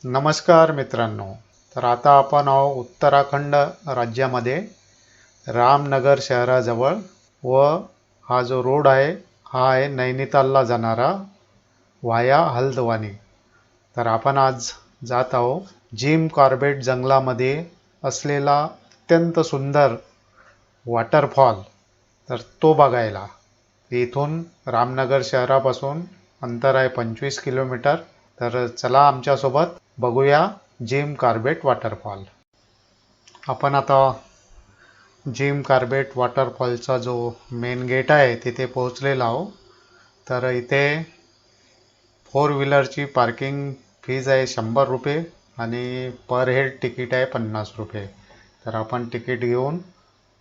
नमस्कार मित्रांनो. तर आता आपण आहोत उत्तराखंड राज्यामध्ये रामनगर शहराजवळ व हा जो रोड आहे हा आहे नैनितालला जाणारा वाया हल्द्वानी. तर आपण आज जात आहोत जिम कॉर्बेट जंगलामध्ये असलेला अत्यंत सुंदर वॉटरफॉल तर तो बघायला. इथून रामनगर शहरापासून अंतर आहे 25 किलोमीटर. तर चला आमच्यासोबत बघूया जिम कॉर्बेट वॉटरफॉल. आपण आता जिम कॉर्बेट वॉटरफॉलचा जो मेन गेट आहे तिथे पोहोचलेला आहो. तर इथे 4 व्हीलरची पार्किंग फीज आहे 100 रुपये आणि पर हेड तिकीट आहे 50 रुपये. तर आपण तिकीट घेऊन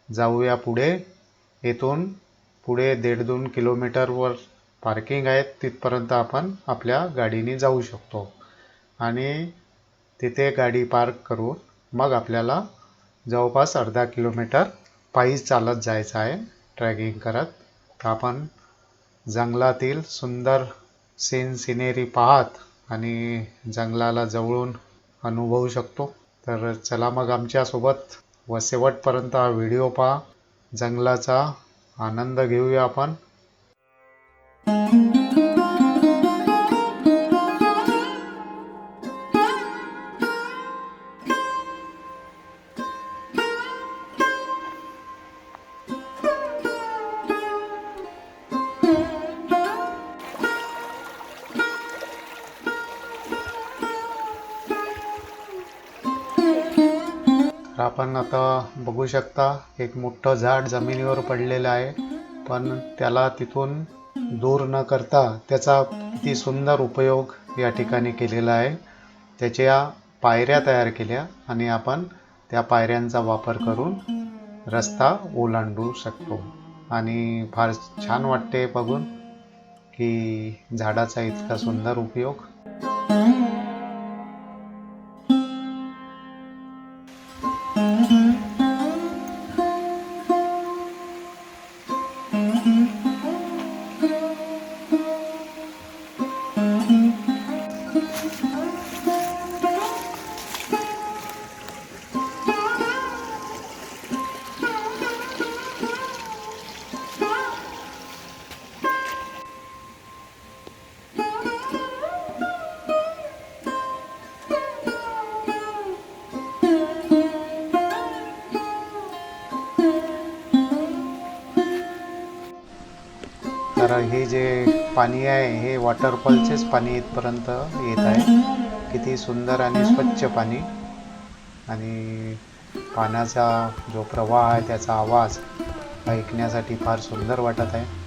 जाऊया पुढे. इथून पुढे 1.5-2 किलोमीटरवर पार्किंग आहे, तिथपर्यंत आपण आपल्या गाडीने जाऊ शकतो आणि तिथे गाडी पार्क करून मग आपल्याला जवळपास अर्धा किलोमीटर पायी चालत जायचं आहे ट्रॅकिंग करत. तर आपण जंगलातील सुंदर सिनेरी पाहत आणि जंगलाला जवळून अनुभवू शकतो. तर चला मग आमच्यासोबत व शेवटपर्यंत हा व्हिडिओ पहा, जंगलाचा आनंद घेऊया आपण. आपण आता बघू शकता एक मोठं झाड जमिनीवर पडलेलं आहे, पण त्याला तिथून दूर न करता त्याचा किती सुंदर उपयोग या ठिकाणी केलेला आहे. त्याच्या पायऱ्या तयार केल्या आणि आपण त्या पायऱ्यांचा वापर करून रस्ता ओलांडू शकतो आणि फार छान वाटते बघून की झाडाचा इतका सुंदर उपयोग. तर हे जे पाणी आहे हे वॉटरफॉलचेच पाणी इथपर्यंत येत आहे. किती सुंदर आणि स्वच्छ पाणी आणि पाण्याचा जो प्रवाह आहे त्याचा आवाज ऐकण्यासाठी फार सुंदर वाटत आहे.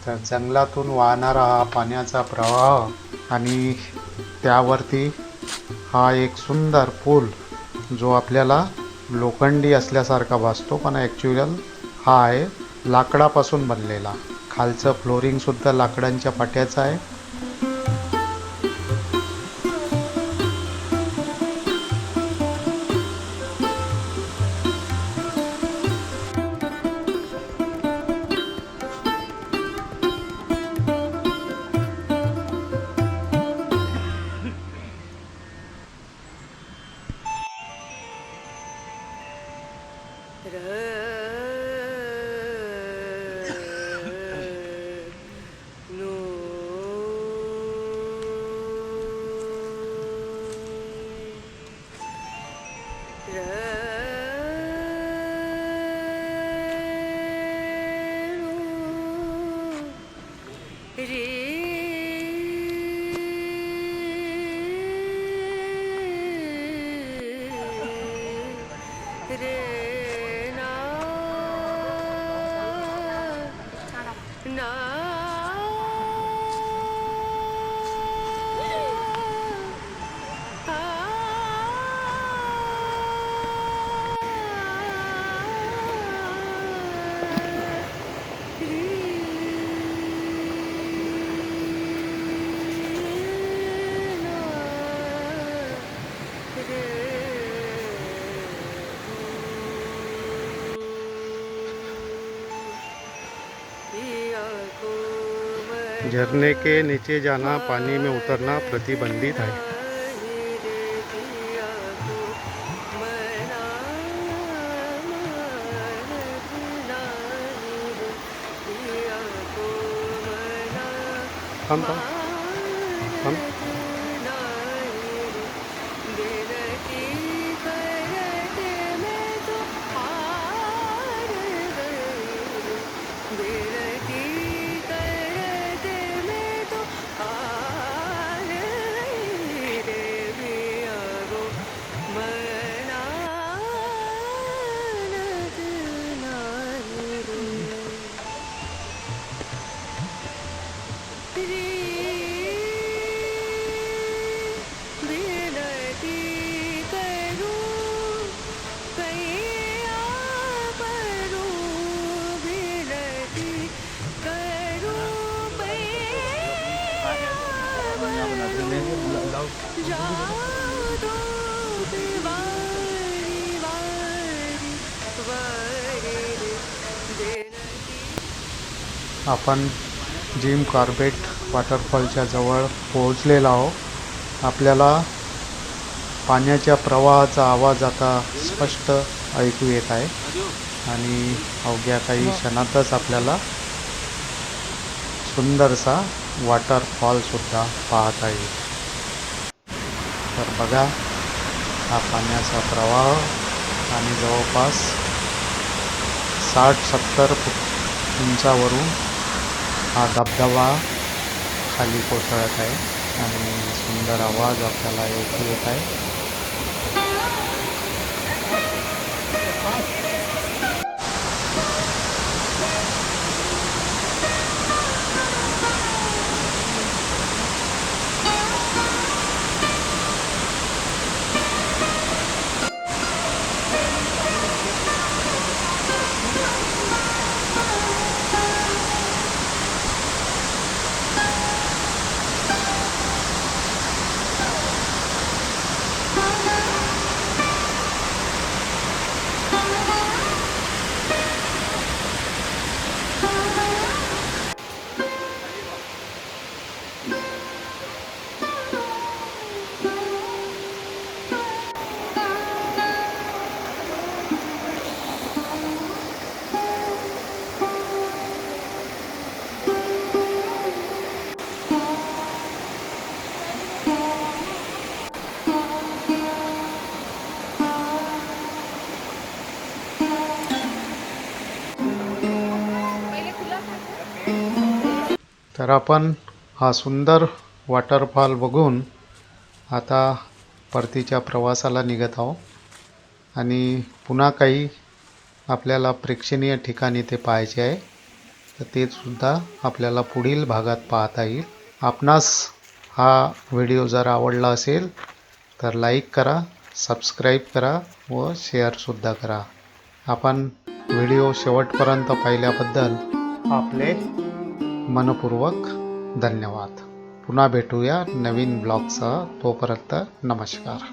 तर जंगलातून वाहणारा हा पाण्याचा प्रवाह आणि त्यावरती हा एक सुंदर पूल जो आपल्याला लोखंडी असल्यासारखा भासतो, पण ॲक्च्युअल हा आहे लाकडापासून बनलेला. खालचं फ्लोरिंगसुद्धा लाकडांच्या पाट्याचं आहे. झरने के नीचे जाना, पानी में उतरना प्रतिबंधित है। हम आपण जिम कॉर्बेट वॉटरफॉलच्या जवळ पोहोचलेलो आहोत। आपल्याला पाण्याच्या प्रवाहाचा आवाज आता स्पष्ट ऐकू येत आहे आणि अवघ्या काही क्षणातच आपल्याला सुंदरसा वॉटरफॉल सुद्धा पाहता येईल। तर बघा हा पाण्याचा प्रवाह आणि जवळपास 60-70 फूट उंचावरून हा धबधबा खाली कोसळत आहे आणि सुंदर आवाज आपल्याला ऐकू येत आहे। तर आपण हा सुंदर वॉटरफॉल बघून आता परतीच्या प्रवासाला निघत आहोत आणि पुन्हा काही आपल्याला प्रेक्षणीय ठिकाणी ते पाहायचे आहे, तर ते सुद्धा आपल्याला पुढील भागात पाहता येईल। आपणास हा व्हिडिओ जर आवडला असेल तर लाईक करा, सबस्क्राईब करा व शेअरसुद्धा करा। आपण व्हिडिओ शेवटपर्यंत पाहिल्याबद्दल आपले मनपूर्वक धन्यवाद। पुन्हा भेटूया नवीन ब्लॉगसह, तोपर्यंत नमस्कार।